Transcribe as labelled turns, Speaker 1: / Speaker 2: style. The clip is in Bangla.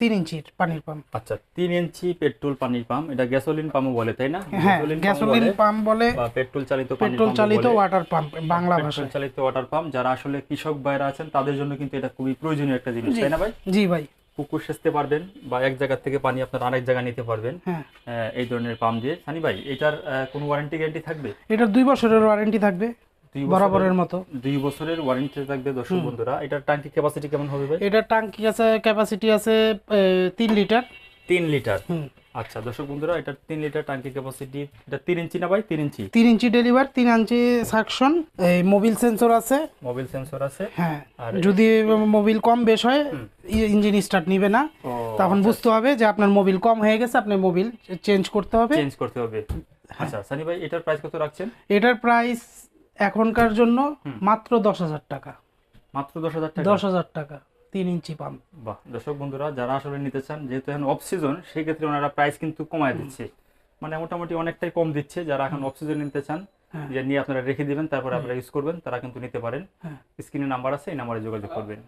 Speaker 1: 3 ইঞ্চির পানির পাম্প।
Speaker 2: আচ্ছা, 3 ইঞ্চি পেট্রোল পানির পাম্প, এটা গ্যাসোলিন পাম্প বলে তাই না?
Speaker 1: হ্যাঁ, গ্যাসোলিন পাম্প বলে
Speaker 2: বা পেট্রোল চালিত পানির
Speaker 1: পেট্রোল
Speaker 2: পাম্প
Speaker 1: চালিত
Speaker 2: বলে।
Speaker 1: ওয়াটার পাম্প বাংলা
Speaker 2: পেট্রোল
Speaker 1: ভাষায়।
Speaker 2: চালিত ওয়াটার পাম্প, যারা আসলে কৃষক ভাইরা আছেন তাদের জন্য কিন্তু এটা খুবই প্রয়োজনীয় একটা জিনিস,
Speaker 1: জি
Speaker 2: তাই না ভাই?
Speaker 1: জি ভাই।
Speaker 2: পুকুর সেচতে পারবেন বা এক জায়গা থেকে পানি আপনার আরেক জায়গায় নিতে পারবেন
Speaker 1: হ্যাঁ,
Speaker 2: এই ধরনের পাম্প দিয়ে। সানি ভাই, এটার কোনো ওয়ারেন্টি গ্যারান্টি থাকবে?
Speaker 1: এটার 2 বছরের ওয়ারেন্টি থাকবে
Speaker 2: 2
Speaker 1: বরাবরের মতো।
Speaker 2: 2 বছরের ওয়ারেন্টি থাকবে দর্শক বন্ধুরা। এটার ট্যাঙ্কি ক্যাপাসিটি কেমন হবে ভাই?
Speaker 1: এটার ট্যাঙ্কি আছে, ক্যাপাসিটি আছে 3 লিটার।
Speaker 2: 3 লিটার।
Speaker 1: হুম,
Speaker 2: আচ্ছা দর্শক বন্ধুরা, এটা 3 লিটার ট্যাঙ্কি ক্যাপাসিটি। এটা 3 ইঞ্চি না ভাই? 3 ইঞ্চি।
Speaker 1: 3 ইঞ্চি ডেলিভার, 3 ইঞ্চি সাকশন, এই মোবিল সেন্সর আছে।
Speaker 2: মোবিল সেন্সর আছে।
Speaker 1: হ্যাঁ,
Speaker 2: আর
Speaker 1: যদি মোবিল কম বেশ হয় ইঞ্জিন স্টার্ট নিবে না,
Speaker 2: ও,
Speaker 1: তখন বুঝতে হবে যে আপনার মোবিল কম হয়ে গেছে, আপনার মোবিল চেঞ্জ করতে হবে।
Speaker 2: চেঞ্জ করতে হবে। আচ্ছা সানি ভাই, এটার প্রাইস কত রাখছেন?
Speaker 1: এটার প্রাইস এখনকার জন্য মাত্র 10,000 টাকা।
Speaker 2: মাত্র 10,000 টাকা।
Speaker 1: 10,000 টাকা 3 ইঞ্চি পাম্প।
Speaker 2: বাহ, দর্শক বন্ধুরা যারা আসলে নিতে চান, যেহেতু এখন অফ সিজন, সেই ক্ষেত্রে ওনারা প্রাইস কিন্তু কমায় দিচ্ছে, মানে মোটামুটি অনেকটাই কম দিচ্ছে। যারা এখন অফ সিজন নিতে চান,
Speaker 1: হ্যাঁ।
Speaker 2: যে নিয়ে আপনারা রেখে দিবেন, তারপরে আপনারা ইউজ করবেন, তারা কিন্তু নিতে পারেন।
Speaker 1: হ্যাঁ।
Speaker 2: স্ক্রিনে নাম্বার আছে, এই নাম্বারে যোগাযোগ করবেন।